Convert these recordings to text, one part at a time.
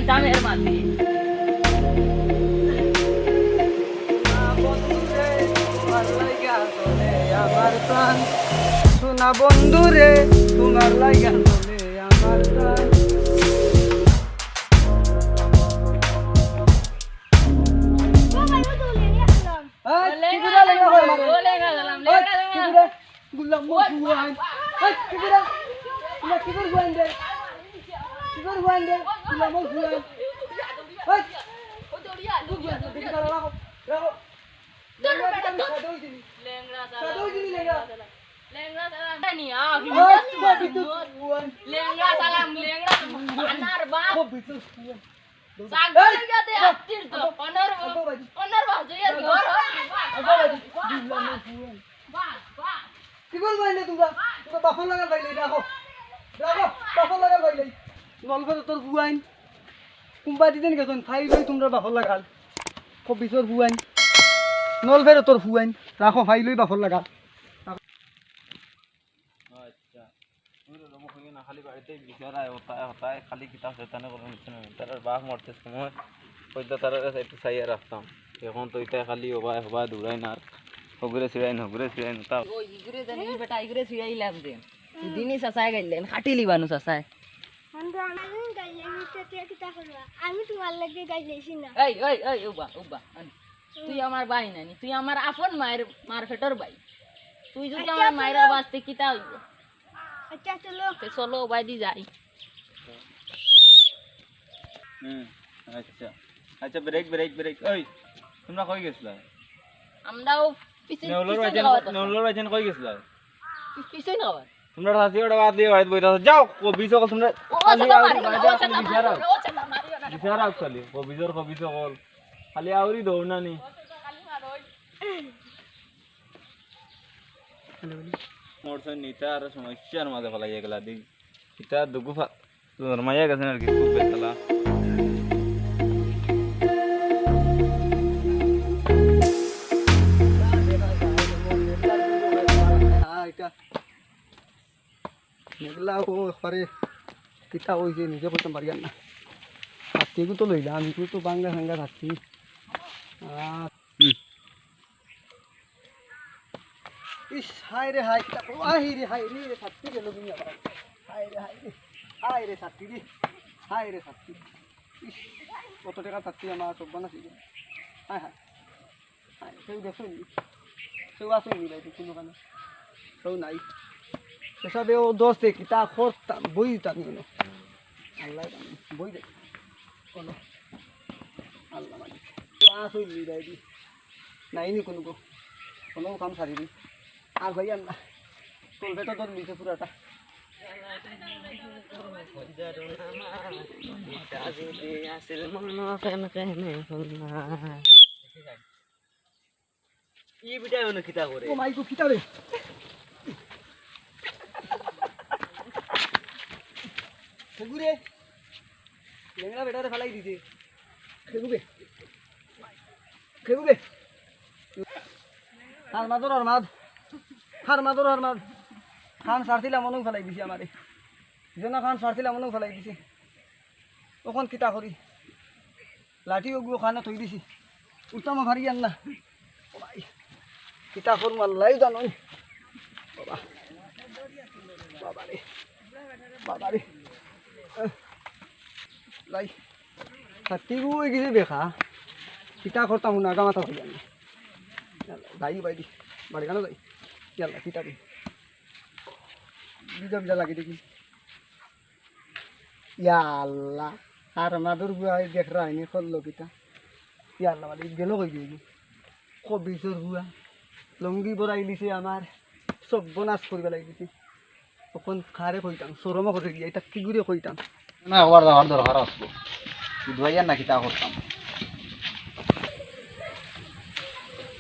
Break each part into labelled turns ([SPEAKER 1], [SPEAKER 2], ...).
[SPEAKER 1] জামের মাঝি
[SPEAKER 2] আমার প্রাণ সোনা বন্ধু রে তোমার লাগা চলে আমার প্রাণ তোর বুয়াইন কুম্বা দিতেন গেছেন ফাইল হই তোমরা বাফর লাগাল কবিসর বুয়াইন নল ফেরে তোর বুয়াইন রাখো ফাইল হই বাফর লাগাল
[SPEAKER 3] अच्छा ना खाली बाड़ीते बिचारा होता है खाली किताब से ताने কোনো কিছু না তার বাঘ মরতে সময় কইতা তার একটু সাইয়া রাখতাম এখন তো এটা খালি হবা দৌড়াই না হগরে সিরাই না তা
[SPEAKER 1] ও ইগরে জানি বেটা ইগরে সিরাই লাভ দে দিনই সাসায় গাইলেন খাটি লিবানু সাসায়
[SPEAKER 4] আমি তোমার লাগে গাইলেছি না
[SPEAKER 1] এই এই এই উবা তুই আমার ভাই নানি তুই আমার আপন মায়ের মারফেটর ভাই তুই যদি আমার মায়ের বাঁচতে কিতা হইব
[SPEAKER 4] আচ্ছা চলো
[SPEAKER 1] চলো ভাই দি যাই
[SPEAKER 3] আচ্ছা আচ্ছা ব্রেক ওই তোমরা কই গেছলা
[SPEAKER 1] আমরাও পিছে
[SPEAKER 3] নেওলর বাজেন কই গেছলা
[SPEAKER 1] পিছে না
[SPEAKER 3] তোমরা সাথী ওটা বাদ দিয়ে বাড়িতে বইতা যাও ও বিশ কল তোমরা বিচারা খালি ও বিজর কল খালি আউরি দৌড়না নি মোরসন নিতা আর সমস্যার মাঝে ফেলাই গেলা দি ইতা দুগু নরমাইয়া গেছেন আর কি খুব বেতলা
[SPEAKER 2] মেঘলা ও পরে কিতা হয়েছে নিজে বলতে পারি না হাতিগু তো লইলাম আমি তো বাংলা সাঙ্গা হাতি ইস হাই রে হাই কিতা হাই রে সাথী গেল তুমি আবার হাই রে সাথী ইস কত টাকা সাথী আমার সব বানা ছিল হাই কেউ দেখো কেউ আসেনি ভাই কোনো কানে কেউ নাই এসবে ও দোস্তে কিতা করতাম বই দিতাম কোনো আল্লাহ বই দেখ কোনো আল্লাহ মানে আসই লিদাই দি নাইনি কোনো কাম সারি দি আর ভাই না চলবে তো তোর নিচে পুরাটা
[SPEAKER 3] ই বিটা এনে কিতা করে
[SPEAKER 2] ও মাইকো কিতা রে সেগুরে লেংড়া বেটারে ফেলাই দিছে খেগুবে আর মাদ খান সারছিলাম মনেও ফেলাই দিছে আমারে যেন খান সারছিলাম মনেও ফেলাই দিছে তখন কিতা করি লাঠি ওগুলো খানা থই দিছি উঠতাম ভারি আন না কিতা করম আল্লাহ জানো বাবারে লাই সাথী গুই গেছে দেখা কিতা করতাম না আগা মাথা হয়ে যান যাই বাইদি বাড়ি কেন যাই ইয়াল্লা কিতা দি বিজা লাগি দেখি ইয়াল্লা আর মাদুর বুয়াই দেখ রাইনি করলো কিতা ইয়াল্লা বাড়ি গেল কই গিয়ে কবিসর বুয়া লঙ্গি বড়াই দিছে আমার সব বনাশ করবে লাগিয়েছি তখন খারে কইতাম সরমা করে গিয়ে এটা কি ঘুরে কইতাম
[SPEAKER 3] না হওয়ার যাওয়ার দরকার আসবো দুয়াইয়ার নাকি তা করতাম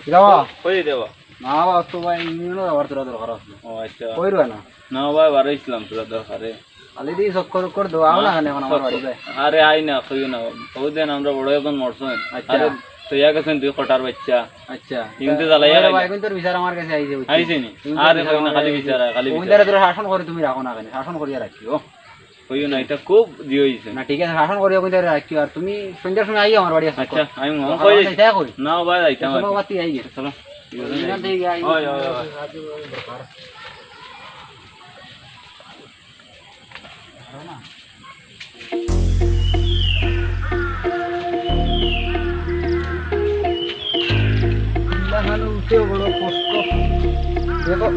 [SPEAKER 2] যাওয়া
[SPEAKER 3] কই দেবা
[SPEAKER 2] না বাবা তো ভাই নিনো যাওয়ার দরকার আসলো
[SPEAKER 3] ও আচ্ছা
[SPEAKER 2] কইরো না
[SPEAKER 3] না ভাই বারাইছিলাম তোর দরকারে
[SPEAKER 2] আলি দি চক্কর করে দাও আও না এখন আমার বাড়ি যায়
[SPEAKER 3] আরে আই না কইও না ওই দিন আমরা বড় এখন মরছন আরে তো ইয়া গেছেন দুই কটার বাচ্চা
[SPEAKER 2] আচ্ছা
[SPEAKER 3] ইমতে জ্বালাইয়া
[SPEAKER 2] ভাই কোন তোর বিচার আমার কাছে আইছে
[SPEAKER 3] আইছে নি আরে কই না খালি বিচারা খালি
[SPEAKER 2] ওইদারে তোর শাসন করে তুমি রাখো না কেন শাসন করিয়া রাখিও
[SPEAKER 3] কইও না এটা খুব দিয়ে হইছে
[SPEAKER 2] না ঠিক আছে শাসন করিও কিন্তু রাখিও আর তুমি সন্ধ্যার সময় আইও আমার বাড়ি আসো
[SPEAKER 3] আচ্ছা আমি মন কই
[SPEAKER 2] কই
[SPEAKER 3] না ভাই যাইতাম
[SPEAKER 2] সময় বাতি আই গেছে
[SPEAKER 3] চলো
[SPEAKER 2] এখান থেকে আই
[SPEAKER 3] ওই ওই
[SPEAKER 2] লাগানো উঠেও বড় কষ্ট দেখো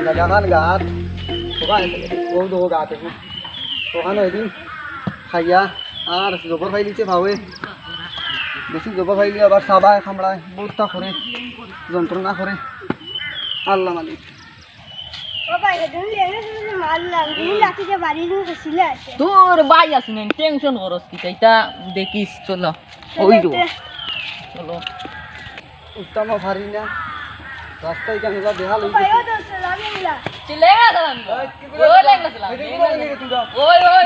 [SPEAKER 2] লাগান গাত ওখানে ও দো গাত ওখানে এদিন খাইয়া আর জবর খাই দিচ্ছে ভাবে বেশি জবর খাইলে আবার সাবায় খামড়ায় বহুতটা করে যন্ত্রণা করে আল্লাহ মালিক
[SPEAKER 4] ও ভাই তুমি লেগে তুমি মারলাম তুমি লাঠিতে বাড়ি দিয়ে গেছিলে আছে
[SPEAKER 1] তোর ভাই আছে না টেনশন করস কি এটা দেখিস চলো ওই তো চলো
[SPEAKER 2] উত্তম ভারি না রাস্তায় কেন যা দেখা লই
[SPEAKER 4] ভাই ও তো সালামিল্লাহ
[SPEAKER 1] চলে গেলাম ওই লেংড়া সালাম ওই ওই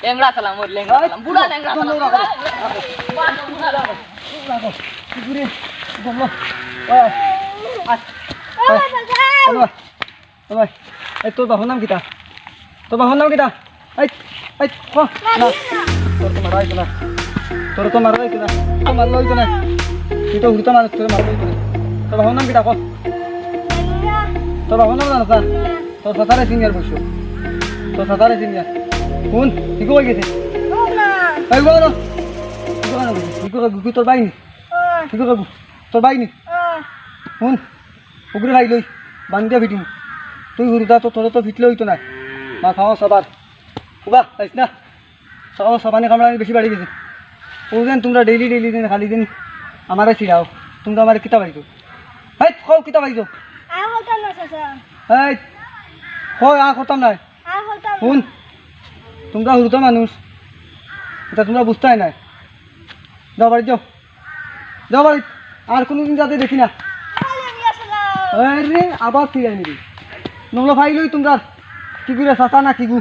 [SPEAKER 1] লেংড়া সালাম ওই লেংড়া সালাম বুড়া লেংড়া সালাম
[SPEAKER 2] ঘুরে বললো ভাই এই তোর বাবার নাম কিতা তোর বাবার নাম কিতা এই এই না তোর তো মারা হইতো না তোর তো মারা হইতো না তো মারলো হইতো না তুই তো উড়িত মানুষ তোর মারলো হইতো না তোর বাবার নাম কিতা তোর বাবার নাম জানা তোর সাঁতারে সিনিয়র বসো তোর সাঁতারে সিনিয়র শুন শিখো হয়ে গেছে এই বলো শিখো তোর বাইনি শিখো তোর বাইনি শুন পুকুরে খাই লই বান্ধিয়া ফিটিম তুই ঘুরুতা তো তোর তো ফিটলে হইতো না মা খাওয়া সবার উবা আইস না খাওয়া সবানে কামড়ানি বেশি বাড়ি গেছে ও যেন তোমরা ডেইলি দিন খালি দিন আমারে চিরাও তোমরা আমার কিতা পাইছো এই খাও কিতা পাইছো
[SPEAKER 4] আ হতাম না চাচা
[SPEAKER 2] এই হয় খতাম নাই
[SPEAKER 4] আ হতাম
[SPEAKER 2] শুন তোমরা হুরুতা মানুষ এটা তোমরা বুঝতেই নাই যাও বাড়ি যাও বাড়ি আর কোনোদিন যাতে দেখি না আরে আবার ফিরে নিবি নহলে খাই লই তোমরা কি করে চাচা না কি গু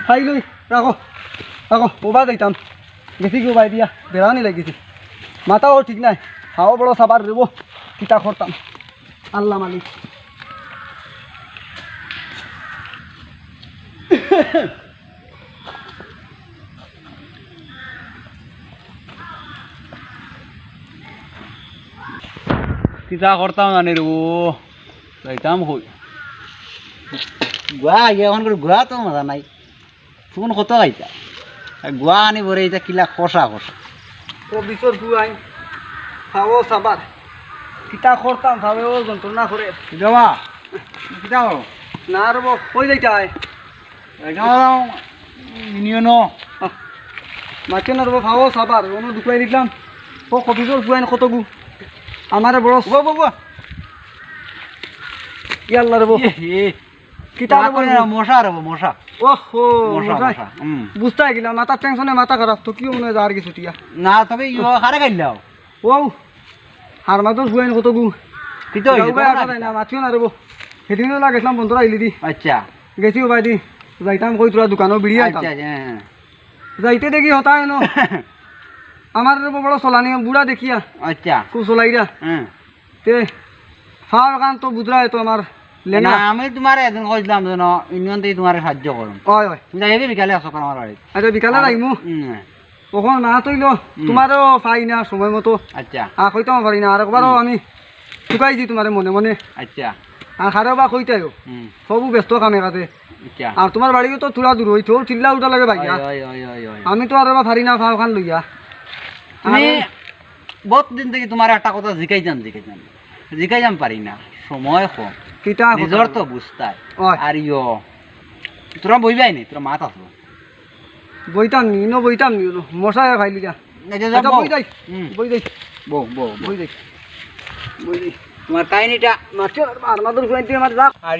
[SPEAKER 2] খাই লই রাখো রাখো ওবা যাইতাম বেশি গু বাই দিয়া বেড়ানি লাগিছে মাথাও ঠিক নাই খাওয়া বড় সাবার রেব কিতা করতাম আল্লাহ মালিক
[SPEAKER 3] কিতা করতাম জানি রে ও যাইতাম কই
[SPEAKER 2] গুয়া এখন করে গুয়া তো মজা নাই ফোন কত খাইতা গুয়া আনি বরে এটা কিলা কষা কষা ও বিচর গুয়াই খাও সাবার কিতা করতাম ভাবে ও যন্ত্রণা করে
[SPEAKER 3] যাবা কিতা করো
[SPEAKER 2] না রব কই যাইতাই
[SPEAKER 3] ইউনিয়ন
[SPEAKER 2] মাকে না রব খাও সাবার অনু দুকাই দিলাম ও কবিজর গুয়াই কত গু আমারে বড় ইয়াল্লা রব কিতা
[SPEAKER 3] মশা রব মশা
[SPEAKER 2] ওহো বুঝতে গেলাম মাথার টেনশনে মাথা খারাপ তো কি মনে হয় আর কিছু টিয়া
[SPEAKER 3] না তবে খারে গাইলাও
[SPEAKER 2] ও হার মাদর গুয়াই কত গু
[SPEAKER 3] কিতা
[SPEAKER 2] না মাতিও না রব সেদিনও লাগেছিলাম বন্ধুরা আইলি দি
[SPEAKER 3] আচ্ছা
[SPEAKER 2] গেছিও ভাই দি যাইতাম কই তোরা দোকানও বিড়ি আইতাম যাইতে দেখি হতাই ন আমার বড় চলানি বুড়া দেখিয়া
[SPEAKER 3] আচ্ছা
[SPEAKER 2] খুব চলাইরা তে ফাও কান তো বুঝরা তো আমার লেনা
[SPEAKER 3] আমি তোমার একদিন কইলাম যেন ইউনিয়ন থেকে তোমার সাহায্য করুন
[SPEAKER 2] হয় হয়
[SPEAKER 3] তুমি যাইবে বিকালে আসো আমার বাড়ি
[SPEAKER 2] আচ্ছা বিকালে আইমু কখন না তৈল তোমারও পাই না সময় মতো
[SPEAKER 3] আচ্ছা
[SPEAKER 2] আর কইতাম পারি না আর একবারও আমি শুকাই দি তোমার মনে মনে
[SPEAKER 3] আচ্ছা
[SPEAKER 2] আর হারেও বা কইতাইও সবু ব্যস্ত কামে কাজে
[SPEAKER 3] আচ্ছা
[SPEAKER 2] আর তোমার বাড়িও তো থোড়া দূর হইতো চিল্লা উঠা লাগে ভাইয়া আমি তো আর এবার পারি না ফাও খান লইয়া
[SPEAKER 3] তুমি বহুত দিন থেকে তোমার একটা কথা জিকাই যাম পারি না সময় কম
[SPEAKER 2] কিতা
[SPEAKER 3] নিজর তো বুঝতাই
[SPEAKER 2] হয়।
[SPEAKER 3] আর তোরা বইবাই নি তোরা মাত আসবো
[SPEAKER 2] বইতাম নি ন বইতাম নি মশাই খাইলি যা আচ্ছা, বই যাই বই যাই
[SPEAKER 3] বউ বউ
[SPEAKER 2] বই যাই বই যাই
[SPEAKER 3] তোমার কাহিনীটা
[SPEAKER 2] মাছ আর মাদুর গুয়াইতে আমার যা
[SPEAKER 3] আর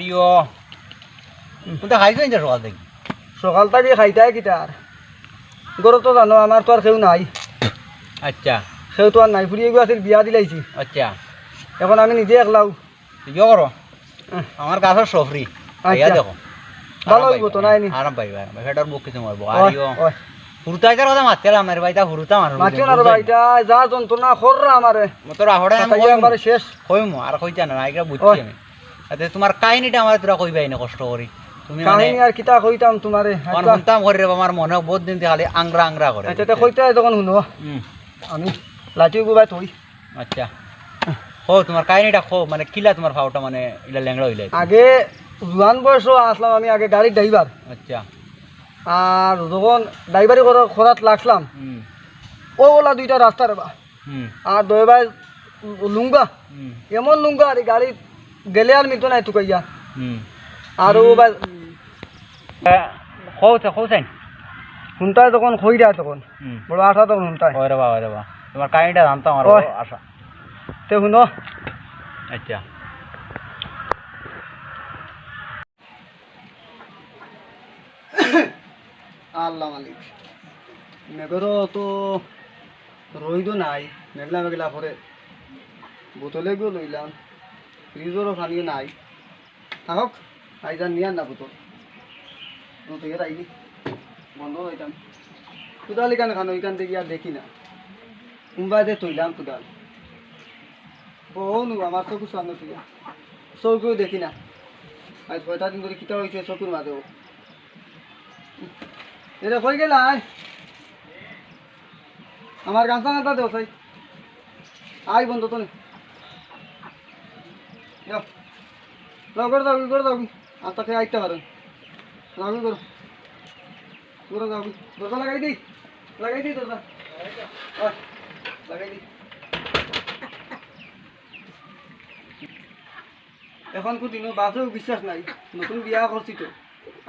[SPEAKER 3] তুমি তো খাইছো না সকাল থেকে
[SPEAKER 2] সকালটা দিয়ে খাইতাই কিতা আর গরু তো জানো আমার তো আর কেউ নাই
[SPEAKER 3] আচ্ছা
[SPEAKER 2] সেও তো আর নাই ফুরিয়ে গিয়ে আছিল বিয়া দিলাইছি
[SPEAKER 3] আচ্ছা
[SPEAKER 2] এখন আমি নিজে একলাও
[SPEAKER 3] ঠিক করো আমার গাছের সফরি
[SPEAKER 2] আচ্ছা।
[SPEAKER 3] দেখো
[SPEAKER 2] ভালো হইব তো নাই নি
[SPEAKER 3] আরাম পাইবা সেটার বুক কিছু মারবো আর
[SPEAKER 2] ওই
[SPEAKER 3] হুরুতাইটার কথা মারছিলাম আমার ভাইটা হুরুতা মারবো
[SPEAKER 2] মাছিও না রে ভাইটা যা যন্ত্রণা কররা আমারে
[SPEAKER 3] তোর আহড়ে আমি
[SPEAKER 2] তাই একবারে শেষ
[SPEAKER 3] কইমু আর কইতা না আইগা বুঝছি আমি আচ্ছা তোমার কাহিনীটা আমার তোরা কইবাই না কষ্ট করি তুমি
[SPEAKER 2] কাহিনী আর কিতা কইতাম তোমারে
[SPEAKER 3] শুনতাম করে রে আমার মনে বহুত দিন থেকে খালি আংরা আংরা করে
[SPEAKER 2] আচ্ছা কইতে তখন শুনো আমি লাঠি গুবাই থই
[SPEAKER 3] আচ্ছা ও তোমার কাহিনীটা খো মানে কিলা তোমার ফাওটা মানে ইলা ল্যাংড়া হইলে
[SPEAKER 2] আগে জোয়ান বয়স আসলাম আমি আগে গাড়ির ড্রাইভার
[SPEAKER 3] আচ্ছা
[SPEAKER 2] আর যখন ড্রাইভারি করাত লাগলাম ও ওলা দুইটা রাস্তা রেবা আর দয়বাই লুঙ্গা এমন লুঙ্গা আর গাড়ি গেলে আর মিলতো নাই তুকাইয়া আর ও ভাই শুনতায় তখন খই দেয় তখন বড় আশা তখন শুনতায়
[SPEAKER 3] ওরে বাবা তোমার কাহিনীটা জানতাম আমার আশা
[SPEAKER 2] তে শুনো
[SPEAKER 3] আচ্ছা
[SPEAKER 2] আল্লাহ মালিক মেঘরও তো রইদও নাই মেঘলা মেঘলা করে বোতলে গিয়ে লইলাম ফ্রিজেরও পানি নাই থাকক আইজান নিয়ার না বোতল নতুন আইনি বন্ধ হইতাম কুদাল এখানে খানো এখান থেকে আর দেখি না মুম্বাইতে তৈলাম কুদাল বহু আমার চকুর সামনে তুই চৌকেও দেখি না আজ কয়টা দিন ধরে কিতা হয়েছে চকুর মাঝেও এটা কই গেল আমার গান চাঙাটা দেও চাই আই বন্ধ তো করে দাও আস্তা খেয়ে আইতে পারেন রাগি করো করো যাবি দরজা লাগাই দিই দরজা লাগাই দিই এখন কোনদিনও বাসেও বিশ্বাস নাই নতুন বিয়া করছি তো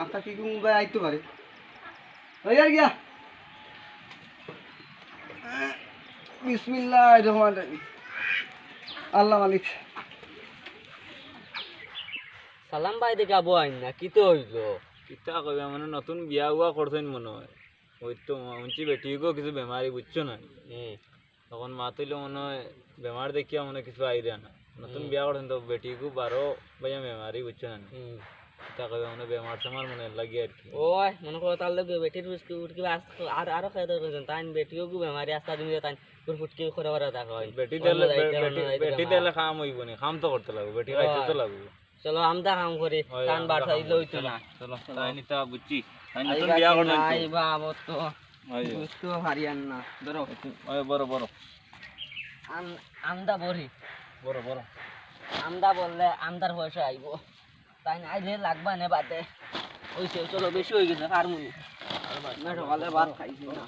[SPEAKER 2] আস্তা কি মোবাইল আইতে পারে হয়ে আর গিয়া বিসমিল্লাহির রহমানির রহিম আল্লাহ মালিক
[SPEAKER 1] সালাম ভাই দেখে আবু আইন না কি তো হইলো
[SPEAKER 3] কিতা কইবা মানে নতুন বিয়া হুয়া করছেন মনে হয় ওই তো উঞ্চি বেটিকেও কিছু বেমারি বুঝছো না তখন মা তৈলে মনে হয় বেমার দেখিয়া মনে কিছু আইরে না নতুন বিয়া করছেন তো বেটিকেও 12 ভাইয়া বেমারি বুঝছো না কিতা কইবা মানে বেমার সেমার মনে লাগে আর কি
[SPEAKER 1] ওই মনে করো তার লগে বেটির উঠকি আর আরো খাইতে কইছেন তাই বেটিও গু বেমারি আস্তা দিন তাই ফুটকি করে করে দেখা হয়
[SPEAKER 3] বেটি দিলে খাম হইব নি খাম তো করতে লাগবে বেটি খাইতে তো লাগবে
[SPEAKER 1] চলো আমদা কাম করি টান বাঠাই লইতো না
[SPEAKER 3] চলো তাই নিতা বুঝছি তাই নতুন বিয়া করছেন
[SPEAKER 1] আই বাবা তো বুঝতো হারিয়ান না ধরো
[SPEAKER 3] ওই বড়
[SPEAKER 1] আমদা বড়ি
[SPEAKER 3] বড়
[SPEAKER 1] আমদা বললে আমদার পয়সা আইব তাই না আইলে লাগবা নে বাদে ওইসে চলো বেশি হয়ে গেছে হারমোনি সকালে ভাত খাইছি না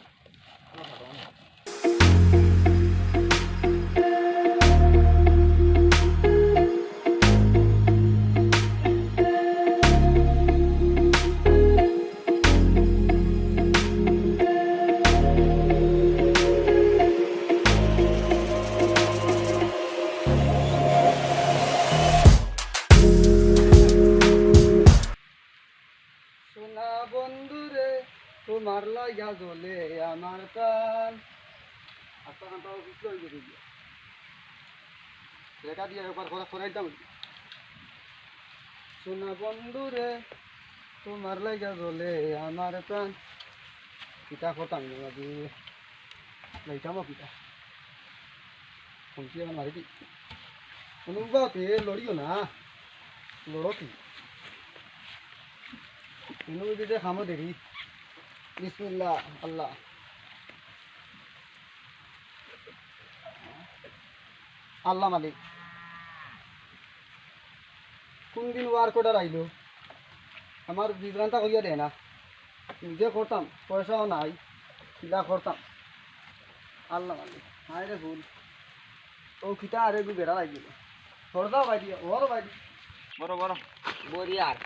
[SPEAKER 2] সোনা বন্ধুরে তোমার লাগা জ্বলে আমার প্রাণ আস্তা কান্তা বুঝতে হয়ে গেছে রেখা দিয়ে একবার করাই দাম সোনা বন্ধুরে তোমার লাগা জ্বলে আমার প্রাণ কিতা করতাম না দিয়ে লাইতামও কিতা শুনছি আমার মারি কি অনুভবতে লড়িও না লড়ো কি দিতে খামো দেরি বিসমিল্লাহ আল্লাহ আল্লাহ মালিক কোন দিন ওয়ার কোটার আইলো আমার বিভ্রান্তা করিয়া দেয় না নিজে করতাম পয়সাও নাই কিলা করতাম আল্লাহ মালিক হায় রে ভুল ও খিতা আরে গু বেড়া লাগিল সরদাও বাই দিয়া ওর বাই দি
[SPEAKER 3] বড়
[SPEAKER 1] বরিয়ার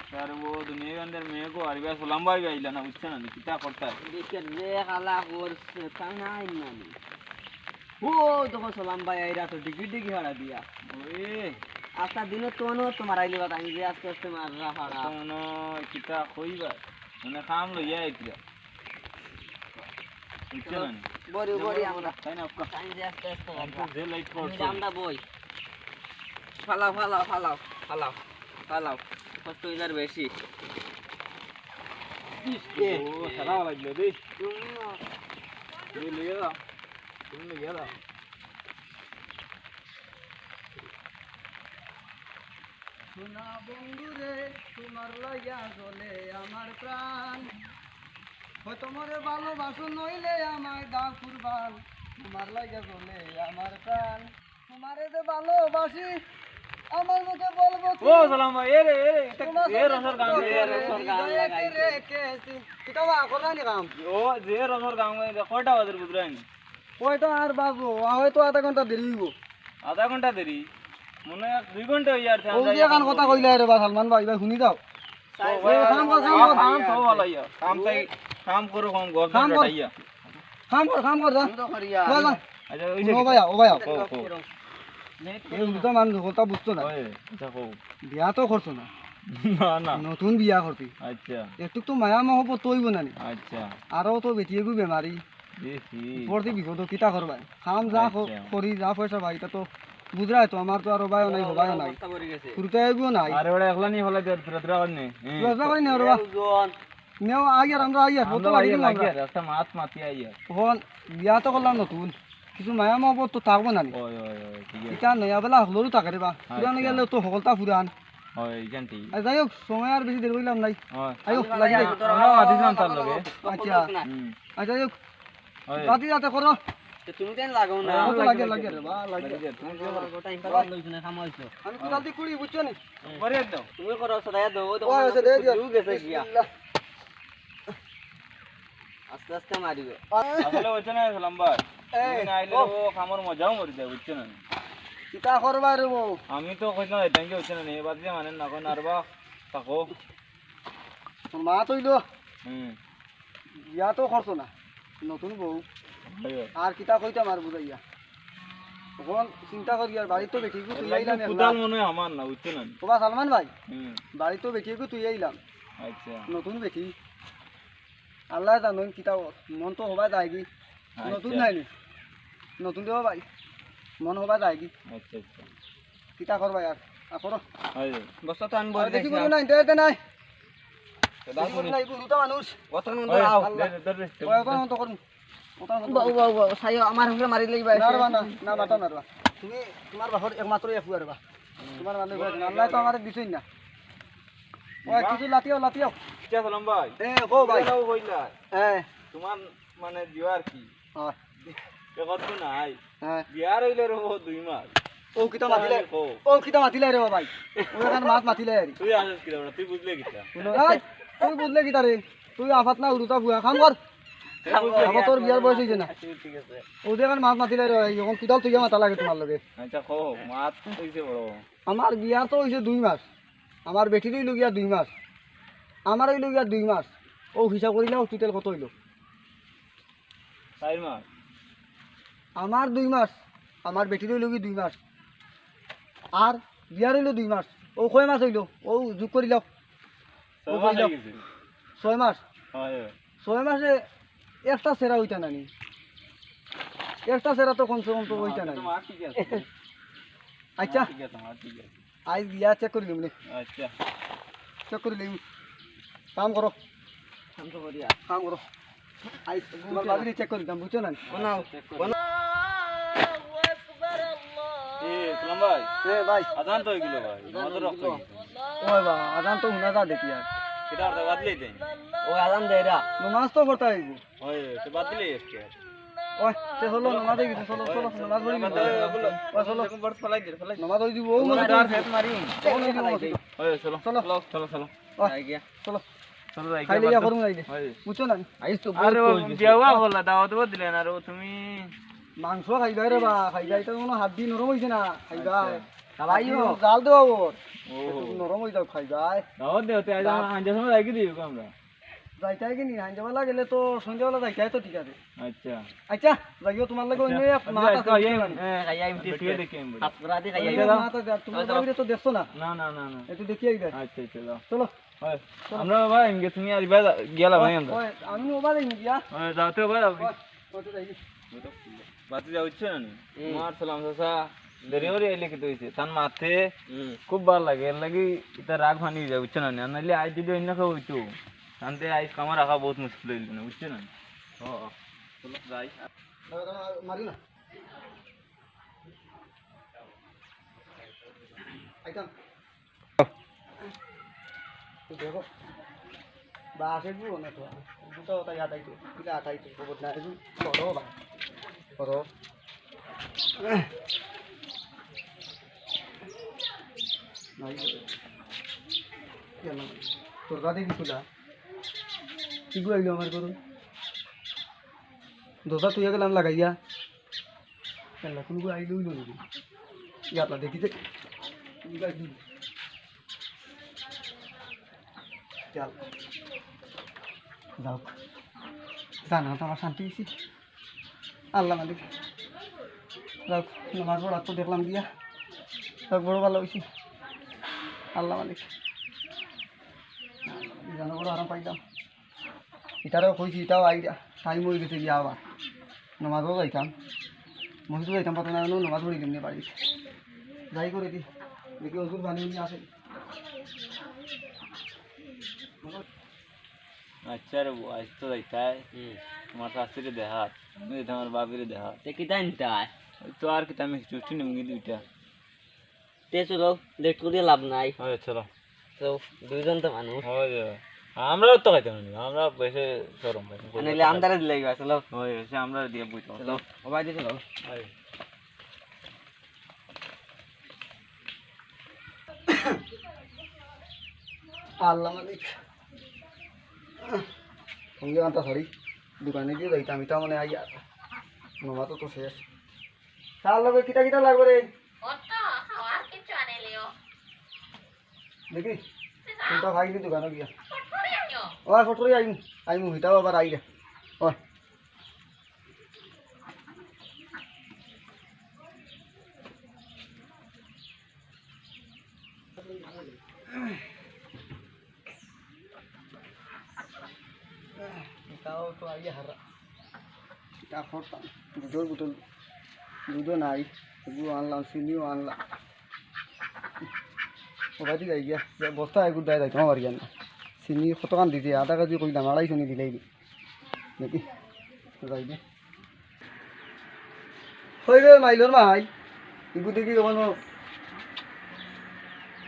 [SPEAKER 3] यार वो दुनिया के अंदर मेरे को अरबिया सलाम भाई आइला ना बुझछा ना किता करता है
[SPEAKER 1] দেখে রে খালা করছে তা নাই না ও তখন সালাম ভাই আইরা তো ডিগি হারা দিয়া
[SPEAKER 3] ओए
[SPEAKER 1] আস্তা দিনে তোনো তোমার আইলি বাত আমি যে আস্তে আস্তে মাররা হারা
[SPEAKER 3] तो नो किता खोईबा उन्हें काम लो या इतना बुझछा ना
[SPEAKER 1] বরি আমরা
[SPEAKER 3] তাই না आपका
[SPEAKER 1] আমি যে আস্তে আস্তে
[SPEAKER 3] हमको जे लाइट को
[SPEAKER 1] আমরা বই ফালাও কষ্ট হইজার বেশি
[SPEAKER 3] ओ सारा लग ले दे ये ले गया तुम ले गया
[SPEAKER 2] সোনা বন্ধু রে তোমার লাইয়া জ্বলে আমার প্রাণ হয় তোমার ভালোবাসো নইলে আমায় দাও কুরবান তোমার লাইয়া জ্বলে আমার প্রাণ তোমারে যে ভালোবাসি আমার মুখে বলবো কি?
[SPEAKER 3] ও সালাম ভাই এ রে
[SPEAKER 2] তোমার
[SPEAKER 3] এ রসর গান
[SPEAKER 2] সাথে
[SPEAKER 3] এ রসর গান
[SPEAKER 2] হৃদয়ে
[SPEAKER 3] লাগাই
[SPEAKER 2] রেখেছি। কিতা বা করবা নি কাম?
[SPEAKER 3] ও যে রসর গান কয়টা বাজে বুঝলেন
[SPEAKER 2] ওইটা আর বাবু হয়তো আধা ঘন্টা দেরি হইব।
[SPEAKER 3] আধা ঘন্টা দেরি মনে হয় 2 ঘন্টা হয়ে যাচ্ছে
[SPEAKER 2] ও যে কান কথা কইলে রে বা সালমান ভাই ভাই শুনি যাও। কাম কর, কাম কর।
[SPEAKER 3] কাম তো ভালো ইয়া কাম তাই কাম করো কম গপ
[SPEAKER 2] কাম কর।
[SPEAKER 3] ডাইয়া
[SPEAKER 2] কাম কর যা।
[SPEAKER 1] আমি তো করিয়া
[SPEAKER 2] যা, যা।
[SPEAKER 3] আচ্ছা ওই
[SPEAKER 2] ও ভাই ও ভাই
[SPEAKER 3] কো কো
[SPEAKER 2] এই উল্টা মানুষ কথা বুঝতো না।
[SPEAKER 3] ওই আচ্ছা কো
[SPEAKER 2] বিয়া তো করছো না,
[SPEAKER 3] না না
[SPEAKER 2] নতুন বিয়া করতি
[SPEAKER 3] আচ্ছা
[SPEAKER 2] একটু তো মায়া মহব্বত তৈব না নি।
[SPEAKER 3] আচ্ছা
[SPEAKER 2] আরো তো বেটিয়ে গু বেমারি
[SPEAKER 3] দেখি
[SPEAKER 2] পড়তে বিপদ কিতা করবা খাম যা
[SPEAKER 3] আচ্ছা।
[SPEAKER 2] করি যা পয়সা ভাই তা তো বুঝরাই তো আমার তো আর ভাইও নাই হবাইও নাই
[SPEAKER 1] অবস্থা করে গেছে
[SPEAKER 2] কুরতে এগুলো নাই
[SPEAKER 3] আরে ওটা একলা নি হলা দে তুরা করনে
[SPEAKER 2] লজ্জা করি না রে বা
[SPEAKER 1] ওজন
[SPEAKER 2] নেও আইয়ার আমরা আইয়ার বলতো লাগি না
[SPEAKER 3] লাগে রাস্তা মাত মাতি আইয়া
[SPEAKER 2] তখন বিয়া তো করলাম নতুন কিছু মায়া মহব্বত তো থাকবো না নি
[SPEAKER 3] ওই ওই ওই ঠিক আছে
[SPEAKER 2] এটা নয়া বেলা হলরও থাকে রে বা পুরানো গেলে তো সকলতা পুরান
[SPEAKER 3] ওই জানতি
[SPEAKER 2] আর যাই হোক সময় আর বেশি দেরি হইলাম নাই
[SPEAKER 3] ওই
[SPEAKER 2] আইও লাগি যাই।
[SPEAKER 3] আমরা আদিলাম তার লগে
[SPEAKER 2] আচ্ছা আর যাই হোক
[SPEAKER 3] ওই
[SPEAKER 2] রাতি যাতে করো
[SPEAKER 1] তুমি তেন লাগাও না
[SPEAKER 2] ও তো লাগে লাগে রে বা লাগে
[SPEAKER 1] টাইম পাস লইছ না খামাইছো
[SPEAKER 2] আমি কোদাল দিয়ে কুড়ি বুঝছো নি
[SPEAKER 3] করে দাও
[SPEAKER 1] তুমি করো সদায় দাও তো
[SPEAKER 2] ও আছে দে দিও
[SPEAKER 1] গেছে গিয়া আস্তে আস্তে মারিবে
[SPEAKER 3] আসলে হচ্ছে না সালাম ভাই
[SPEAKER 2] এই,
[SPEAKER 3] তুমি না আইলে ও খামর মজাও মরি যায় বুঝছো না
[SPEAKER 2] কিতা করবা রে বউ
[SPEAKER 3] আমি তো কইতাম এটাই হচ্ছে না এবার দিয়ে মানে না কোন আরবা থাকো
[SPEAKER 2] তোর মা তৈলো
[SPEAKER 3] হুম
[SPEAKER 2] বিয়া তো করছো না নতুন বউ আর কিতা কইতাম আর বুঝাইয়া তখন চিন্তা করি আর বাড়ি তো বেটি তুই আইলাম
[SPEAKER 3] কুদাল মনে হয় আমার না বুঝছো না
[SPEAKER 2] বাবা সালমান ভাই
[SPEAKER 3] হুম
[SPEAKER 2] বাড়ি তো বেটি তুই আইলাম
[SPEAKER 3] আচ্ছা
[SPEAKER 2] নতুন বেটি আল্লাহ জানুন কিতা মন তো হবা যায় কি নতুন নাই নি নতুন দেওয়া ভাই মন হবা যায় কি
[SPEAKER 3] আচ্ছা আচ্ছা
[SPEAKER 2] কিতা করবা আর করো
[SPEAKER 3] হয়
[SPEAKER 1] বস্তা তো আনবো
[SPEAKER 2] আর দেখি বলো নাই দেতে নাই
[SPEAKER 3] দাও
[SPEAKER 2] দেখি বলো নাই দুটা মানুষ
[SPEAKER 1] বস্তা নুন
[SPEAKER 3] ওই
[SPEAKER 1] দাও
[SPEAKER 2] ওই ওটা মতো করুন ওটা মতো
[SPEAKER 1] বাউ বাউ বাউ সাইও আমার হুকে মারি লইবা
[SPEAKER 2] নারবা না না বাটা নারবা তুমি তোমার বাহর একমাত্র একু আরবা তোমার মানে আল্লাহ তো আমার দিছই না ওই কিছু লাতিয়াও লাতিয়াও
[SPEAKER 3] আচ্ছা সালাম ভাই
[SPEAKER 2] এ গো ভাই
[SPEAKER 3] দাও কইলা
[SPEAKER 2] হ্যাঁ
[SPEAKER 3] তোমার মানে দিওয়ার কি
[SPEAKER 2] হয়
[SPEAKER 3] এখন তো নাই
[SPEAKER 2] হ্যাঁ
[SPEAKER 3] বিয়ার হইলে রো 2 মাস
[SPEAKER 2] ও কিতা মাতিলে
[SPEAKER 3] কো
[SPEAKER 2] ও কিতা মাতিলে রে ভাই ও এখান মাছ মাতিলে আরি
[SPEAKER 3] তুই আসিস কি দাও তুই বুঝলে কিটা
[SPEAKER 2] শুনো ভাই তুই বুঝলে কিতা রে তুই আফাত না উড়ুতা বুয়া খাম কর আমার তোর বিয়ার বয়স হইছে না
[SPEAKER 3] ঠিক আছে
[SPEAKER 2] ও এখান মাছ মাতিলে রে এখন কিতাল তুই মাতা লাগে তোমার লগে
[SPEAKER 3] আচ্ছা কো মাত কইছে বড়
[SPEAKER 2] আমার বিয়া তো হইছে 2 মাস আমার বেটি রইল গিয়া 2 মাস আমার হইল গিয়া 2 মাস ও হিসাব করিলাও টোটাল কত হইল
[SPEAKER 3] 4 মাস
[SPEAKER 2] আমার 2 মাস আমার বেটি রইল কি 2 মাস আর বিয়া রইল 2 মাস ও কয় মাস হইল ও যোগ করিলাও ও কইলাও 6 মাস
[SPEAKER 3] হয়
[SPEAKER 2] 6 মাসে একটা সেরা হইতা নানি একটা সেরা তো কমসে কম তো হইতা নাই
[SPEAKER 3] মা ঠিক আছে
[SPEAKER 2] আচ্ছা
[SPEAKER 3] ঠিক আছে মা ঠিক আছে
[SPEAKER 2] আজ বিয়া চেক করি লিম
[SPEAKER 3] আচ্ছা
[SPEAKER 2] চেক করি লিম কাম করো
[SPEAKER 1] কাম তো করিয়া
[SPEAKER 2] কাম করো আজ তোমার বাবিরে চেক করি দাম বুঝছো না
[SPEAKER 1] কোনাও
[SPEAKER 3] এ সালাম ভাই
[SPEAKER 2] এ ভাই
[SPEAKER 3] আজান তো হইলো ভাই মাত্র রক্ত
[SPEAKER 2] ওই বা আজান তো হুনা যা দেখি আর
[SPEAKER 3] কিটা আর বাদলে দেন
[SPEAKER 1] ও আলাম দেরা
[SPEAKER 2] নমাজ তো পড়তা হইব
[SPEAKER 3] ওই তো বাদলে এসকে
[SPEAKER 2] ওই তে হলো নমাজ হই গেছে চলো চলো নমাজ পড়ি ওই চলো
[SPEAKER 3] দেখুন বড় ফলাই দে ফলাই
[SPEAKER 2] নমাজ হই দিব ও
[SPEAKER 1] তোমার
[SPEAKER 2] মসজিদ
[SPEAKER 1] আর ফেট মারি
[SPEAKER 3] ওই চলো
[SPEAKER 2] চলো।
[SPEAKER 3] চলো চলো
[SPEAKER 1] আই গিয়া
[SPEAKER 2] চলো
[SPEAKER 3] চলো যাই
[SPEAKER 2] খাইলে ইয়া করুন যাই
[SPEAKER 3] ওই
[SPEAKER 2] বুঝছো না
[SPEAKER 1] আইস তো
[SPEAKER 3] আরে বিয়াওয়া হলা দাওয়াত দিলেন আর তুমি
[SPEAKER 2] মাংস খাইবাই রে বা খাইবাই তো কোনো হাত দি নরম হইছে না খাইবাই
[SPEAKER 1] খাবাইও
[SPEAKER 2] জাল দেওয়া ওর
[SPEAKER 3] ও
[SPEAKER 2] নরম হই যাও খাইবাই
[SPEAKER 3] দাওয়াত দেওতে আজ আঞ্জা সময় যাই কি দিও আমরা
[SPEAKER 2] যাইতাই কি নি হাঞ্জাবেলা গেলে তো সন্ধ্যাবেলা যাইতাই তো ঠিক আছে
[SPEAKER 3] আচ্ছা
[SPEAKER 2] আচ্ছা যাইও তোমার লাগে অন্য এক মাত আছে
[SPEAKER 1] খাইয়া
[SPEAKER 3] আমি টিকে দেখি আমি
[SPEAKER 1] হাতরা দি
[SPEAKER 2] অন্য
[SPEAKER 1] খাইয়া
[SPEAKER 2] এক মাত আছে, আর তোমার বাবিরে তো দেখছো না
[SPEAKER 3] না না না না
[SPEAKER 2] একটু দেখি আইবে
[SPEAKER 3] আচ্ছা চলো
[SPEAKER 2] চলো
[SPEAKER 3] ওই আমরা বাবা এমগে তুমি আর ইবা গেলা ভাই আমরা
[SPEAKER 2] ওই আমি ওবা দেই গিয়া
[SPEAKER 3] ওই যাওতে ভাই
[SPEAKER 2] ওই তো যাই
[SPEAKER 3] বাতি যাচ্ছে না তোমার সালাম সাসা ডেলিভারি আইলে কি হইছে তার মাথে
[SPEAKER 1] হুম
[SPEAKER 3] খুব ভালো লাগে এর লাগি এটা রাগ ভানি যায় বুঝছো না নাহলে আজ যদি অন্য কেউ হইতো শান্তি আজ কামা রাখা বহুত মুশকিল হইল না বুঝছো না ও চলো যাই
[SPEAKER 2] মারি না আইতাম দেখো বাসে গু না তো দুটো তাই আটাইতো কিলা আটাইতো খবর না এসু করো বা করো নাই কেন তোর গাড়ি কিলা কিগু আইলো আমার করুন দোসা তুই গেলাম লাগাইয়া কেন কোন আইলো ইলো নাকি ইয়াটা দেখিতে চল যাও জানা তো আমার শান্তি হয়েছি আল্লাহ মালিক যাও নামাজ পড়া তো দেখলাম গিয়া যাক বড় ভালো হয়েছি আল্লাহ মালিক জানো বড় আরাম পাইলাম এটারও কইছি এটাও আইডিয়া টাইম হয়ে গেছে গিয়া আবার নামাজও যাইতাম মসজিদও যাইতাম পাতা না নামাজ পড়ি কেমনি বাড়ি যাই করে দি দেখি ওষুধ বানিয়ে নিয়ে আসে
[SPEAKER 3] আচ্ছা রে আজ তো যাইতাই তোমার শাশুড়ি দেহাত আমি তোমার বাবির দেহাত
[SPEAKER 1] তে কিতা নিতে হয়
[SPEAKER 3] তো আর কি আমি ছুটি নেমে দুইটা
[SPEAKER 1] তে চলো লেট করে লাভ নাই
[SPEAKER 3] হয় চলো
[SPEAKER 1] তো দুইজন তো মানুষ
[SPEAKER 3] হয় আমরাও তো খাইতাম না আমরা বেশি সরম পাই
[SPEAKER 1] নাহলে আমদারে দিলে গেছে চলো
[SPEAKER 3] হয় সে আমরা দিয়ে বুঝতো
[SPEAKER 1] চলো ওবাই দিয়ে চলো
[SPEAKER 2] আল্লাহ মালিক সঙ্গে আনতা সরি দোকানে দিয়ে যাইতাম এটা মানে আইয়া নোমা তো শেষ তার লগে কিটা কিটা লাগবে রে দেখি চিন্তা খাইনি দোকানে গিয়া ও ফটোরি আইমু হিটাও আবার আইলে ও তাও তো আইয়া হারা এটা করতাম দুধের বোতল দুধও নাই এগুলো আনলাম চিনিও আনলাম ওখান থেকে গিয়া বস্তা এগুলো দেয় যাইতাম আমার জ্ঞান চিনি কতক্ষণ দিতে আধা কেজি কইলাম আড়াই চিনি দিলেই নাকি যাই দে হই রে মাইলোর মাই এগুলো দেখি কেমন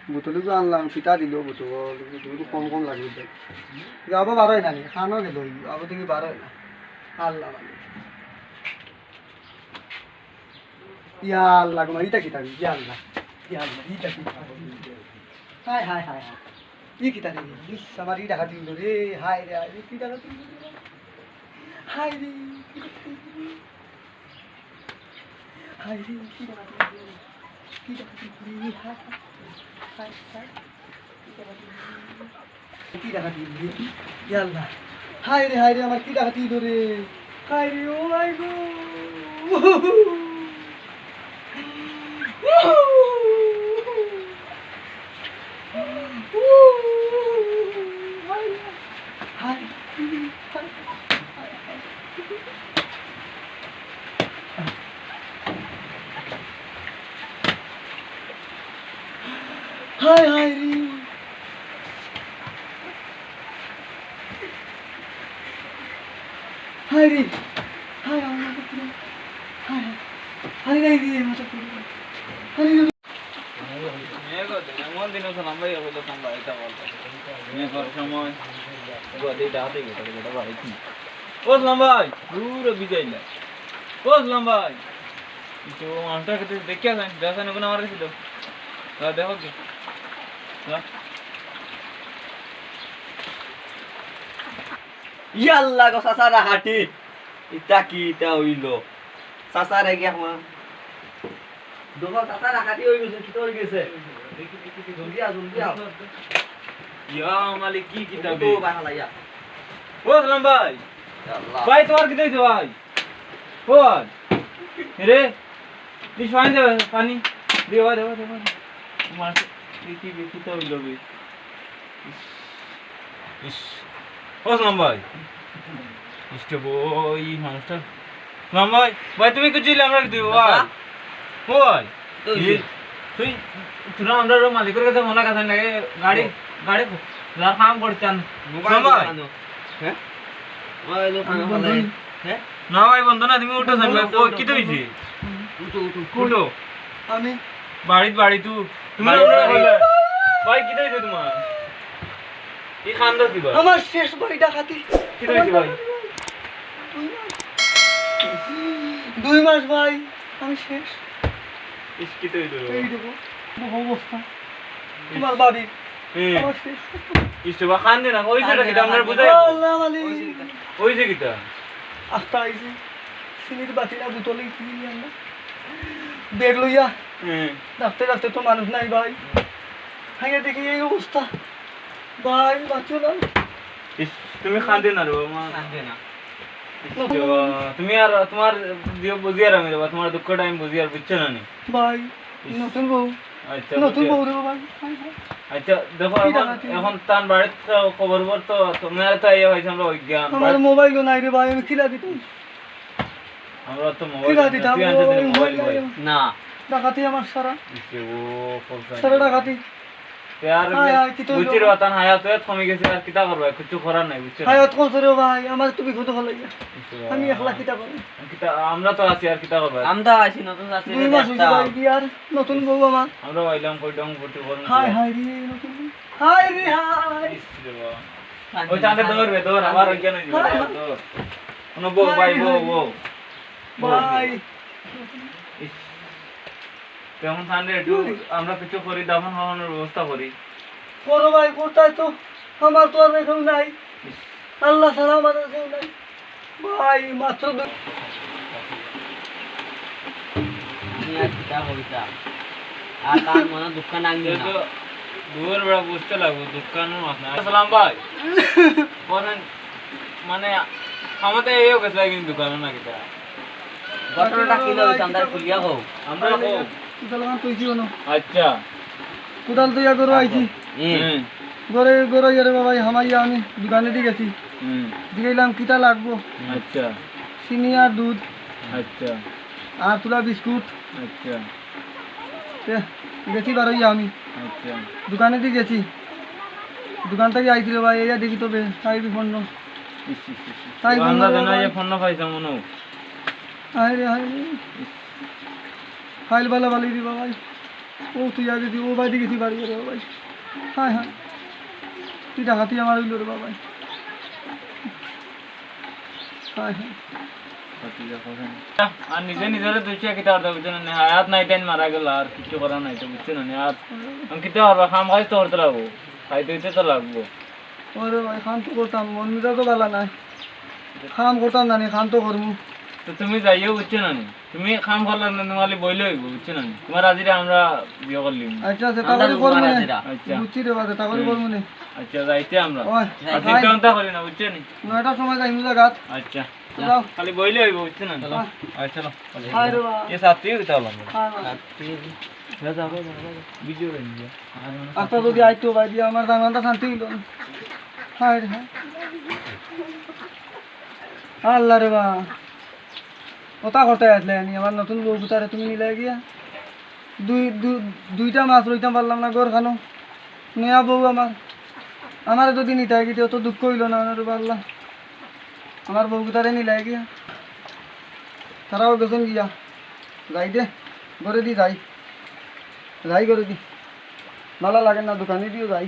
[SPEAKER 2] বোতলগুলো আনলাম ফিটা দিল বোতল বোতলগুলো কম কম লাগবে যাবো বারোই না খানো গেল আবো দেখি বারোই না আল্লাহ ইয়া আল্লাহ গো ইটা কি থাকি ইয়া আল্লাহ ইটা কি হায় হায় হায় হায় ই কি থাকি ইস আমার ইটা হাতি রে হায় রে হায় রে কি টাকা দিল হায় রে হায় রে কি টাকা দিল কি টাকা দিল হায় হায় হায় কি টাকা দিল ইয়া আল্লাহ হায় রে আমার কি টাকা দিল রে হায় রে ও মাই গো হায় হায় রে হায় রে হায় আমার পুরো হায় হায় রে রে মাথা পুরো হায় রে
[SPEAKER 3] এমন দিন লম্বাই হলো লম্বা এটা বলতো মেয়ে করার সময় গদিটা হাতে গেছে এটা বাড়িছি ওস লম্বাই দূর বিজাইলা ওস লম্বাই তো আন্টা কে দেখিয়া যান দেখা না কোনো আমার কাছে দাও দেখো কি
[SPEAKER 1] ইয়াল্লা গো সাসারা হাঁটি ইটা কি ইটা হইলো সাসারে গিয়া আমার দোকা সাসারা হাঁটি হই গেছে কি তো হই গেছে দেখি দেখি জলদি আ
[SPEAKER 3] ইয়া মালিক কি কিতাব
[SPEAKER 1] তো বাহালা ইয়া
[SPEAKER 3] ওস লম্বাই
[SPEAKER 1] আল্লাহ
[SPEAKER 3] ভাই তোমার কি দিছো ভাই ওই রে তুই পানি দে পানি দেওয়া দেওয়া দেওয়া মার কি কি তো হইলো বে ইস ওস লম্বাই ইসটা বই মানুষটা লম্বাই ভাই তুমি কিছু দিলে আমরা দিব ভাই ওই তুই তুই আমরা মালিকের কাছে মনে কথা লাগে গাড়ি গাড়ি যার কাম করতেন লম্বাই
[SPEAKER 1] হ্যাঁ ওই লোক ভালো হ্যাঁ
[SPEAKER 3] না ভাই বন্ধু না তুমি উঠো ভাই কই কি হইছে
[SPEAKER 1] উঠো
[SPEAKER 3] উঠো
[SPEAKER 2] আমি
[SPEAKER 3] বাড়ি বাড়ি তুমি ভাই কি হইছে তোমার কি খান্দ কি ভাই
[SPEAKER 2] আমার শেষ ভাই ডাকাতি
[SPEAKER 3] কি হইছে ভাই
[SPEAKER 2] 2 মাস ভাই আমি শেষ
[SPEAKER 3] ইস কি তো হইলো
[SPEAKER 2] এই দেখো বহু অবস্থা তোমার বাড়ি
[SPEAKER 3] হুম
[SPEAKER 2] আমার শেষ
[SPEAKER 3] ইস বা খান দে না হইছে নাকি আমরা বুঝাই
[SPEAKER 2] আল্লাহ মালিক
[SPEAKER 3] হইছে কিটা
[SPEAKER 2] আস্তা আইছে সিনির বাতিটা বোতলে কিনে নিয়ে আনলাম বেগ লইয়া
[SPEAKER 3] হুম
[SPEAKER 2] ডাকতে ডাকতে তো মানুষ নাই ভাই ভাইয়া দেখি এই অবস্থা ভাই বাঁচো না
[SPEAKER 3] ইস তুমি খান দে না রে মা খান দে না তুমি আর তোমার দিও বুঝিয়ার আমি দেবা তোমার দুঃখটা আমি বুঝিয়ার বুঝছো না নি
[SPEAKER 2] ভাই নতুন বউ
[SPEAKER 3] আচ্ছা
[SPEAKER 2] নতুন
[SPEAKER 3] বুঝিয়ার।
[SPEAKER 2] বউ রে ভাই হাই, হাই।
[SPEAKER 3] আচ্ছা দেখো
[SPEAKER 2] কি
[SPEAKER 3] এখন
[SPEAKER 2] জানাচ্ছি?
[SPEAKER 3] এখন তার বাড়িতে খবর তো তোমার তো ইয়ে হয়েছে আমরা অজ্ঞান
[SPEAKER 2] আমার মোবাইলও নাই রে ভাই আমি খিলা দিতাম
[SPEAKER 3] আমরা তো
[SPEAKER 2] খিলা
[SPEAKER 3] মোবাইল
[SPEAKER 2] দিতাম
[SPEAKER 3] তুই আনতে দে মোবাইল
[SPEAKER 2] মোবাইল
[SPEAKER 3] ভাই
[SPEAKER 1] না
[SPEAKER 2] ডাকাতি আমার সারা
[SPEAKER 3] ইসে ও ফলসা
[SPEAKER 2] সারা ডাকাতি
[SPEAKER 3] यार
[SPEAKER 2] হায়, হায়, কি তো হইলো?
[SPEAKER 3] বুঝির বাতান হায়াত তো কমে গেছে আর কিটা করবা কিছু করার নাই বুঝছো
[SPEAKER 2] হায়াত করছে রে ভাই আমার তুমি কত ভালো লাগে আমি একলা কিতা করি
[SPEAKER 3] কিটা আমরা তো আছি আর কিটা করবা
[SPEAKER 1] আমরা আছি নতুন আছি
[SPEAKER 2] 2 মাস হইছে ভাই বিয়ার নতুন বউ আমার
[SPEAKER 3] আমরা আইলাম কইডং বুটি করুন
[SPEAKER 2] হাই হাই রে নতুন বউ হাই রে হাই
[SPEAKER 3] ওই চাঁদে দৌড়বে দৌড় আবার অজ্ঞান হয়ে যাবে দৌড় কোনো বউ ভাই বউ
[SPEAKER 2] ভাই
[SPEAKER 3] কেমন চাঁদে একটু আমরা কিছু করি দাফন খাওয়ানোর ব্যবস্থা করি
[SPEAKER 2] করো ভাই কোথায় তো আমার তো আর কেউ নাই আল্লাহ ছাড়া আমার আর কেউ নাই ভাই মাত্র
[SPEAKER 1] আর কার মনে দুঃখ নাগবে না
[SPEAKER 3] দূর বেড়া বুঝতে লাগবে দোকানের মাছ না আসসালাম ভাই বলেন মানে আমাদের এই গেছে কিন্তু দোকানে না কিটা
[SPEAKER 1] ঘটনাটা কি হইছে আমরা খুলিয়া কও
[SPEAKER 3] আমরা
[SPEAKER 2] কুদাল তুইছি না
[SPEAKER 3] আচ্ছা
[SPEAKER 2] কুদাল তো ইয়া করো আইছি
[SPEAKER 3] হুম
[SPEAKER 2] গরে গরে ইয়ারে বাবা হামাইয়া আমি দোকানে দিয়ে গেছি
[SPEAKER 3] হুম
[SPEAKER 2] দিলাম কিটা লাগবো
[SPEAKER 3] আচ্ছা
[SPEAKER 2] চিনি আর দুধ
[SPEAKER 3] আচ্ছা
[SPEAKER 2] আর তুলা বিস্কুট
[SPEAKER 3] আচ্ছা
[SPEAKER 2] গেছি বারোই আমি
[SPEAKER 3] আচ্ছা
[SPEAKER 2] দোকানে দিয়ে গেছি দোকান থেকে আইছিল ভাই এয়া দেখি তবে সাইবি ফোন তাই
[SPEAKER 3] আমরা জানা যে ফোন না পাইতাম মনে
[SPEAKER 2] হাই রে ফাইল বালা বালি দিবা ভাই ও তুই আগে দি ও ভাই দিয়ে গেছি বাড়ি রে ভাই হাই হাই তুই ডাকাতি আমার হইল রে বাবাই হাই হাই
[SPEAKER 3] আর নিজে নিজের দুইটা কিতা করতে বুঝছেন না হায়াত নাই টাইম মারা গেল আর কিছু করা নাই তো বুঝছেন না আর আমি কিতা করবো খাম খাইতে করতে লাগবো খাইতে হইতে তো লাগবো
[SPEAKER 2] ওরে ভাই খান তো করতাম মন মিজা তো বালা নাই খাম করতাম না নি খান তো করমু
[SPEAKER 3] তো তুমি যাইও বুঝছো না তুমি খাম করলে না তোমার বইলে হইব বুঝছো না তোমার আজিরে আমরা বিয়ে করলিম
[SPEAKER 2] আচ্ছা সেটা করে করমু নে
[SPEAKER 3] আচ্ছা
[SPEAKER 2] বুঝছি রে বাবা তা করে করমু নে
[SPEAKER 3] আচ্ছা যাইতে আমরা
[SPEAKER 2] ওই
[SPEAKER 3] আর চিন্তা করি না বুঝছো নি
[SPEAKER 2] 9টার সময় যাইমু জায়গা
[SPEAKER 3] আচ্ছা
[SPEAKER 2] যাও
[SPEAKER 3] খালি বইলে হইব বুঝছো না আচ্ছা চলো
[SPEAKER 2] হাই রে বাবা
[SPEAKER 3] ये साथी किता হলাম
[SPEAKER 2] হাই ভাই
[SPEAKER 3] ভিডিও রে নিয়ে
[SPEAKER 2] আচ্ছা যদি আইতো ভাই দিয়া আমার জানাটা শান্তি হইল হাই রে হাই আল্লাহ রে বা কথা করতে আসলে আমি আমার নতুন বউ বুতারে তুমি নিলে গিয়া দুইটা মাছ লইতাম পারলাম না গড় খানো নয়া বউ আমার যদি নিতে গিয়ে অত দুঃখ হইল না রে আল্লাহ আমার বউ বুতারে নিলে গিয়া তারাও গেছেন গিয়া যাই দে ঘরে দি যাই করে দি ভালো লাগে না দোকানে দিও যাই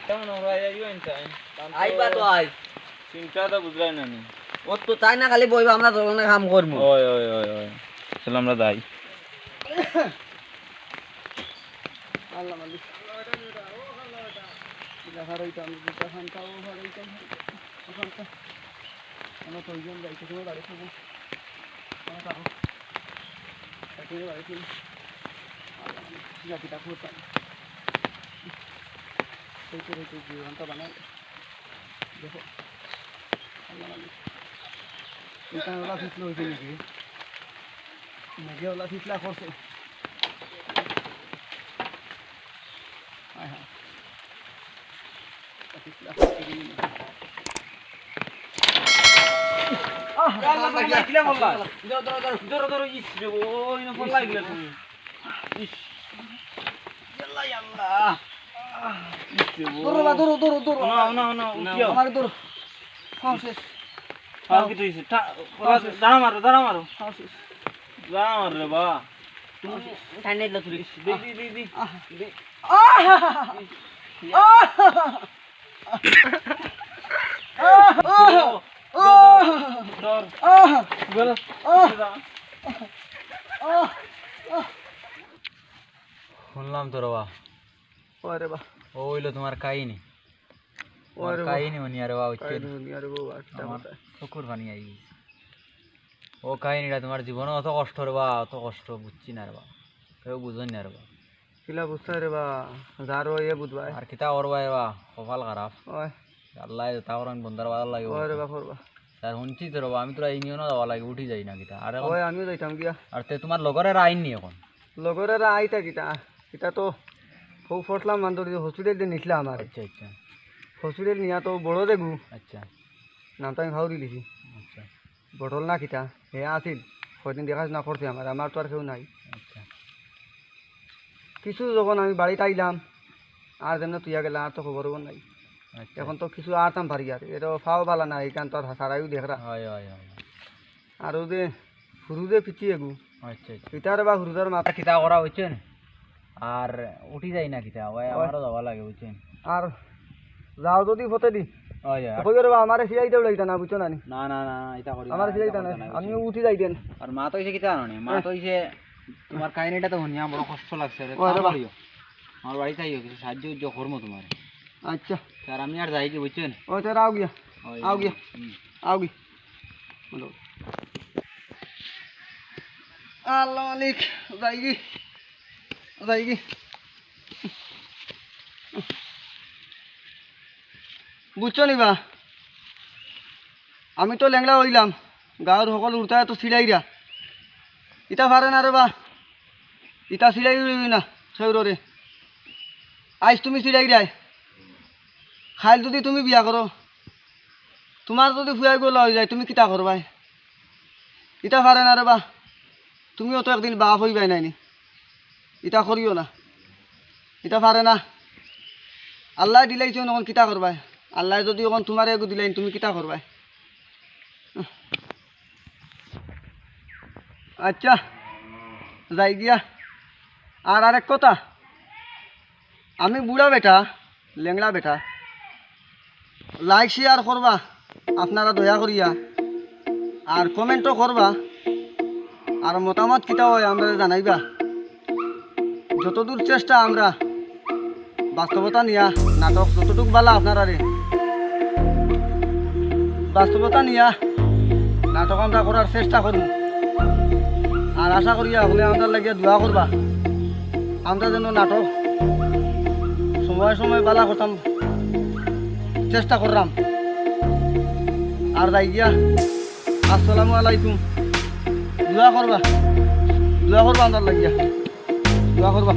[SPEAKER 3] কেমন ভাই আইও ইনসান
[SPEAKER 1] আইবা তো আই
[SPEAKER 3] চিন্তা তো বুঝলাই না নি
[SPEAKER 1] ও তো তাই না খালি বইবা আমরা দোকানে কাম করবো
[SPEAKER 3] ওই ওই ওই ওই চল আমরা যাই
[SPEAKER 2] আল্লাহ মালিক এটা হারাইতাম যেটা খানটাও হারাইতাম ওখানটা আমরা প্রয়োজন যাইতে সময় বাড়ি থাকবো আমার থাকো তুমি বাড়ি থাকবো জাতিটা করতাম সেই করে তুই জীবনটা বানাই দেখো আল্লাহ মালিক এটা ওলা ফিসলা হয়েছে নাকি নাকি ওলা ফিসলা করছে হ্যাঁ
[SPEAKER 3] দাঁড়া মারো দাঁড়া মারো রে বা
[SPEAKER 1] তুমি টাইনে দিলা তুই দি
[SPEAKER 3] শুনলাম তো রবা
[SPEAKER 2] ওরে বা
[SPEAKER 3] ও হইলো তোমার কাহিনী
[SPEAKER 2] ওরে
[SPEAKER 3] কাহিনী মানে আর বা হচ্ছে
[SPEAKER 2] আরে বাবা একটা
[SPEAKER 3] আমার
[SPEAKER 2] কথা
[SPEAKER 3] চকুর পানি আই গেছে। ও কাহিনীটা তোমার জীবনে অত কষ্ট রে বা অত কষ্ট বুঝছি না রে বা কেউ বুঝন না রে বা
[SPEAKER 2] কিলা বুঝতে রে বা যারো এ বুঝবাই
[SPEAKER 3] আর কিতা করবা বা কপাল খারাপ
[SPEAKER 2] ওই
[SPEAKER 3] আল্লাহ তাও বন্দার ভালো লাগে
[SPEAKER 2] ওরে বা করবা
[SPEAKER 3] স্যার শুনছি তো রবা আমি তোরা ইউনিয়নও যাওয়া লাগে উঠি যাই না কিতা আর এখন
[SPEAKER 2] ওই আমিও যাইতাম গিয়া
[SPEAKER 3] আর তে তোমার লগরের আইন নি এখন
[SPEAKER 2] লগরেরা আইতা কিটা এটা তো খুব ফটলাম মান্দর হসপিটাল দিয়ে নিছিলাম আমার
[SPEAKER 3] আচ্ছা আচ্ছা
[SPEAKER 2] হসপিটাল নিয়া তো বড় দেখু
[SPEAKER 3] আচ্ছা
[SPEAKER 2] নামটা আমি ভাউরি দিছি
[SPEAKER 3] আচ্ছা
[SPEAKER 2] বটল না কিটা হে আসিল কয়দিন দেখাশোনা করছে আমার তো আর কেউ নাই
[SPEAKER 3] আচ্ছা
[SPEAKER 2] কিছু যখন আমি বাড়িতে আইলাম আর যেন তুইয়া গেলাম আর তো খবর নাই
[SPEAKER 3] আচ্ছা
[SPEAKER 2] এখন তো কিছু আরতাম পারি আর এটা ফাও বালা না এইখান তো আর সারাইও দেখরা
[SPEAKER 3] হয় হয় হয়
[SPEAKER 2] আর ও যে হুরুদে পিছিয়ে গু
[SPEAKER 3] আচ্ছা আচ্ছা
[SPEAKER 2] পিতার বা হুরুদার মাথা
[SPEAKER 3] আর কিতা করা হইছেন আর উঠি যাই না কিতা ওই আমারও যাওয়া লাগে বুঝছেন
[SPEAKER 2] আর যাও যদি ফতে দি
[SPEAKER 3] হয় হয়
[SPEAKER 2] কই রে আমারে সিলাই দেও লাইতা না বুঝছো না নি
[SPEAKER 3] না না না এটা করি
[SPEAKER 2] আমার সিলাইতা না আমিও উঠি যাইতেন
[SPEAKER 3] আর মা তো হইছে কিতা জানো মা তো হইছে তোমার কাহিনীটা তো শুনিয়া বড় কষ্ট লাগছে রে
[SPEAKER 2] ওরে বাহ।
[SPEAKER 3] আমার বাড়িতে আইও কিছু সাহায্য উজ্জ করবো তোমার
[SPEAKER 2] আচ্ছা
[SPEAKER 3] আর আমি আর যাই কি বুঝছেন
[SPEAKER 2] ও তোর আও গিয়া আও গিয়া আও গি আল্লাহ মালিক যাই গি বুঝছো নি বা আমি তো ল্যাংড়া হইলাম গাঁর সকল উঠতে তো সিলাইরা ইটা পারে না রে বা ইটা সিলাই না সৌরে আইস তুমি সিলাই রায় খাইল যদি তুমি বিয়া করো তোমার যদি ফুয়াই গোলা হয়ে যায় তুমি কিতা করবাই ইটা পারে না রে বা তুমিও তো একদিন বাপ হইবাই নাইনি ইটা করিও না ইটা পারে না আল্লাহ দিলাইছ এখন কিতা করবাই আল্লাহ যদি এখন তোমার এগু দিলাইন তুমি কিতা করবাই আচ্ছা যাই গিয়া আর আরেক কথা আমি বুড়া বেটা লেংড়া বেটা লাইক শেয়ার করবা আপনারা দয়া করিয়া আর কমেন্টও করবা আর মতামত কিতা হয় আমরা জানাইবা যতদূর চেষ্টা আমরা বাস্তবতা নিয়া নাটক যতটুক বালা আপনারা রে বাস্তবতা নিয়া নাটক আমরা করার চেষ্টা করব আর আশা করিয়া হলে আমরা লাগিয়া দোয়া করবা আমরা যেন নাটক সময় সময় বালা করতাম চেষ্টা করলাম আর যাই গিয়া আসসালামু আলাইকুম দোয়া করবা আমরা লাগিয়া দোয়া করবা